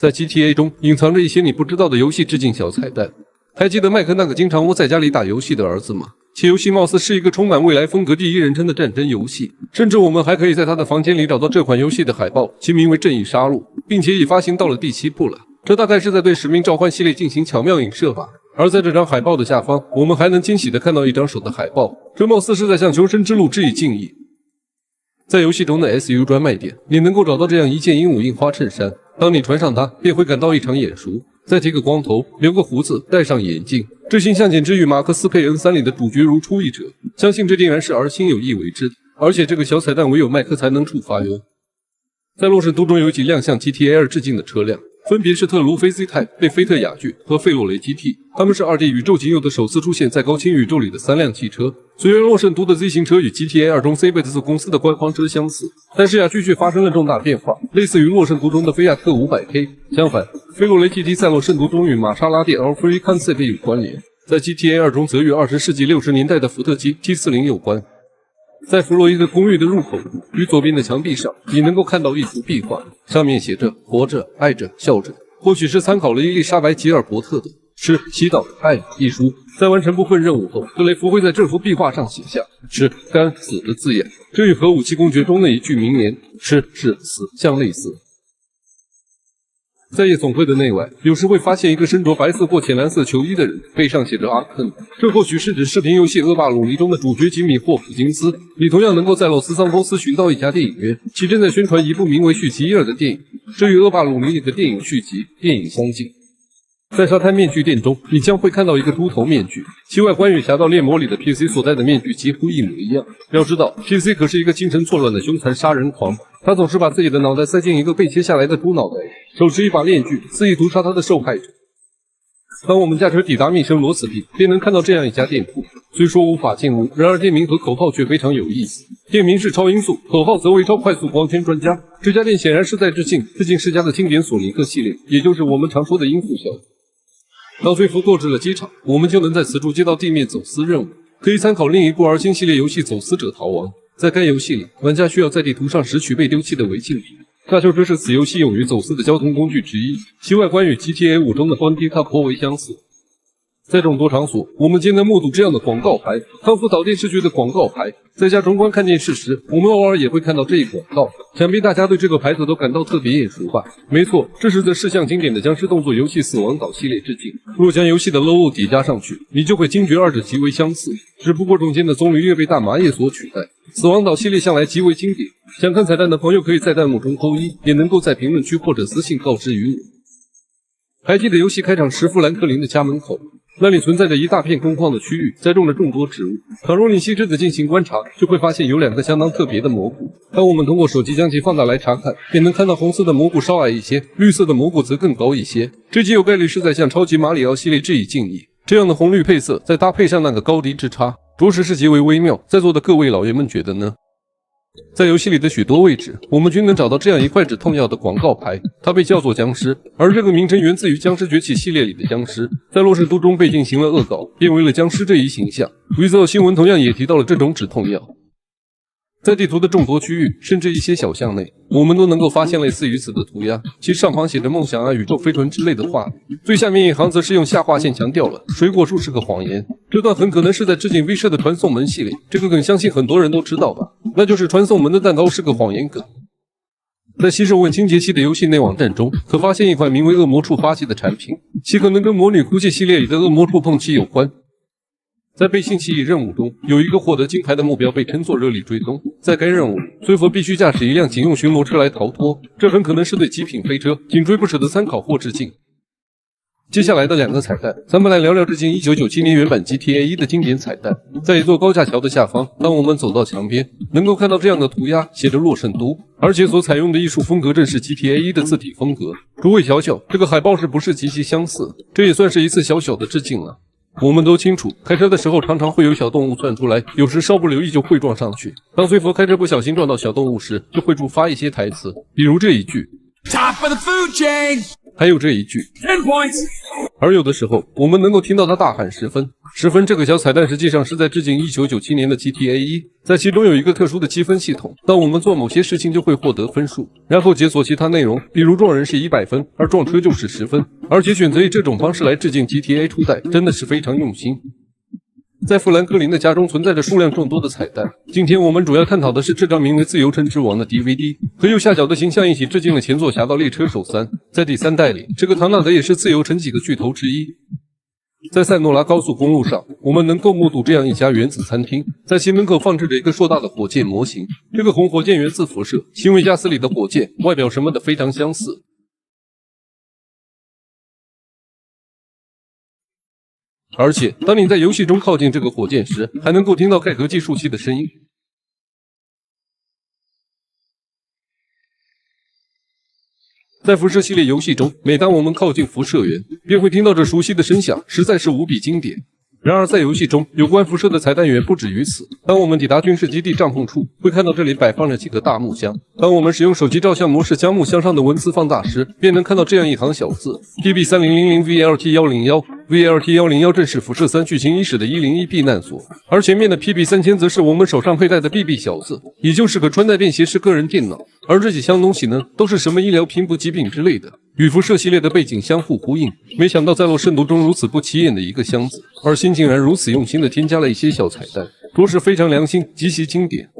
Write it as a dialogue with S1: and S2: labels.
S1: 在 GTA 中隐藏着一些你不知道的游戏致敬小彩蛋。还记得麦克那个经常窝在家里打游戏的儿子吗？其游戏貌似是一个充满未来风格第一人称的战争游戏，甚至我们还可以在他的房间里找到这款游戏的海报，其名为《正义杀戮》，并且已发行到了第7部了。这大概是在对《使命召唤》系列进行巧妙影射吧。而在这张海报的下方，我们还能惊喜地看到一张手的海报，这貌似是在向求生之路致以敬意。在游戏中的 SU 专卖店，你能够找到这样一件鹦鹉印花衬衫，当你穿上它，便会感到异常眼熟。再剃个光头，留个胡子，戴上眼镜，这形象简直与马克思佩恩3里的主角如出一辙。相信这定然是儿星有意为之的，而且这个小彩蛋唯有麦克才能触发哟。在洛圣都中有几辆向 GTA 2致敬的车辆，分别是特卢菲 Z-Type、贝菲特雅骏和费洛雷 GT， 它们是2D 宇宙仅有的首次出现在高清宇宙里的3辆汽车。虽然洛圣都的 Z 型车与 GTA 2中 C-Bets 公司的官方车相似，但是雅骏却发生了重大变化，类似于洛圣都中的菲亚特 500K。相反，费洛雷 GT 在洛圣都中与玛莎拉蒂 All-Free Concept 有关联，在 GTA 2中则与20世纪60年代的福特 GT40 有关。在弗洛伊德公寓的入口处与左边的墙壁上，你能够看到一幅壁画，上面写着“活着、爱着、笑着”，或许是参考了伊丽莎白·吉尔伯特的《吃、祈祷、爱》一书。在完成部分任务后，特雷弗会在这幅壁画上写下“吃、干、死”的字眼，这与核武器公爵中的一句名言“吃是死”相类似。在夜总会的内外，有时会发现一个身着白色或浅蓝色球衣的人，背上写着阿肯，这或许是指视频游戏《恶霸鲁尼》中的主角吉米·霍普金斯。你同样能够在洛斯桑托斯寻到一家电影院，其正在宣传一部名为《续集1》的电影，这与《恶霸鲁尼》里的电影续集电影相近。在沙滩面具店中，你将会看到一个猪头面具，其外观与《侠盗猎魔》里的 PC 所戴的面具几乎一模一样。要知道 PC 可是一个精神错乱的凶残杀人狂，他总是把自己的脑袋塞进一个被切下来的猪脑袋，手持一把链锯，肆意屠杀他的受害者。当我们驾车抵达密生罗斯蒂，便能看到这样一家店铺。虽说无法进入，然而店名和口号却非常有意思。店名是超音速，口号则为超快速光纤专家。这家店显然是在致敬世嘉的经典索尼克系列，也就是我们常说的音速小子。当说服购置了机场，我们就能在此处接到地面走私任务，可以参考另一部儿星系列游戏《走私者逃亡》。在该游戏里，玩家需要在地图上拾取被丢弃的违禁品。大轿车是此游戏用于走私的交通工具之一，其外观与 GTA 5中的 Bandita 颇为相似。在众多场所，我们皆能目睹这样的广告牌，康福岛电视剧的广告牌。在家中观看电视时，我们偶尔也会看到这一广告，想必大家对这个牌子都感到特别眼熟吧？没错，这是在向经典的僵尸动作游戏《死亡岛》系列致敬。若将游戏的 logo 叠加上去，你就会惊觉二者极为相似，只不过中间的棕榈叶被大麻叶所取代。死亡岛系列向来极为经典，想看彩蛋的朋友可以在弹幕中扣一，也能够在评论区或者私信告知于我。还记得游戏开场时富兰克林的家门口，那里存在着一大片空旷的区域，栽种了众多植物。倘若你细致的进行观察，就会发现有2个相当特别的蘑菇。当我们通过手机将其放大来查看，便能看到红色的蘑菇稍矮一些，绿色的蘑菇则更高一些。这极有概率是在向超级马里奥系列致以敬意。这样的红绿配色，再搭配上那个高低之差，着实是极为微妙。在座的各位老爷们觉得呢？在游戏里的许多位置，我们均能找到这样一块止痛药的广告牌，它被叫做僵尸，而这个名称源自于《僵尸崛起》系列里的僵尸，在洛圣都中被进行了恶搞，变为了僵尸这一形象。Wizard 新闻同样也提到了这种止痛药。在地图的众多区域，甚至一些小巷内，我们都能够发现类似于此的涂鸦，其上方写着梦想啊、宇宙飞船之类的话语，最下面一行则是用下划线强调了水果树是个谎言。这段很可能是在致敬 V 社的传送门系列，这个梗相信很多人都知道吧，那就是传送门的蛋糕是个谎言梗。在西圣问清洁期的游戏内网站中，可发现一款名为恶魔触发器的产品，其可能跟魔女哭泣系列里的恶魔触碰器有关。在背信弃义任务中，有一个获得金牌的目标被称作热力追踪。在该任务，随佛必须驾驶一辆警用巡逻车来逃脱，这很可能是对极品飞车紧追不舍的参考或致敬。接下来的2个彩蛋，咱们来聊聊致敬1997年原版 GTA 1的经典彩蛋。在一座高架桥的下方，当我们走到墙边，能够看到这样的涂鸦，写着洛圣都，而且所采用的艺术风格正是 GTA 1的字体风格。诸位瞧瞧，这个海报是不是极其相似？这也算是一次小小的致敬了。我们都清楚，开车的时候常常会有小动物窜出来，有时稍不留意就会撞上去。当随佛开车不小心撞到小动物时，就会触发一些台词，比如这一句 Top of the food chain。还有这一句。而有的时候，我们能够听到他大喊10分。10分这个小彩蛋实际上是在致敬1997年的 GTA 1，在其中有一个特殊的积分系统，当我们做某些事情就会获得分数，然后解锁其他内容，比如撞人是100分，而撞车就是10分。而且选择以这种方式来致敬 GTA 初代，真的是非常用心。在富兰克林的家中存在着数量众多的彩蛋。今天我们主要探讨的是这张名为《自由城之王》的 DVD， 和右下角的形象一起致敬了前作《侠盗猎车手3》。在第3代里，这个唐纳德也是自由城几个巨头之一。在塞诺拉高速公路上，我们能够目睹这样一家原子餐厅，在其门口放置着一个硕大的火箭模型。这个红火箭源自辐射，新维加斯里的火箭外表什么的非常相似。而且，当你在游戏中靠近这个火箭时，还能够听到盖革计数器的声音。在辐射系列游戏中，每当我们靠近辐射源，便会听到这熟悉的声响，实在是无比经典。然而，在游戏中，有关辐射的彩蛋远不止于此。当我们抵达军事基地帐篷处，会看到这里摆放着几个大木箱。当我们使用手机照相模式将木箱上的文字放大时，便能看到这样一行小字 ：PB3000 VLT101。VLT101 正是辐射3剧情伊始的101避难所，而前面的 PB3000 则是我们手上佩戴的 BB 小子，也就是个穿戴便携式个人电脑。而这几箱东西呢，都是什么医疗评补疾病之类的，与辐射系列的背景相互呼应。没想到在洛圣毒中如此不起眼的一个箱子，而新竟然如此用心的添加了一些小彩蛋，着实非常良心，极其经典。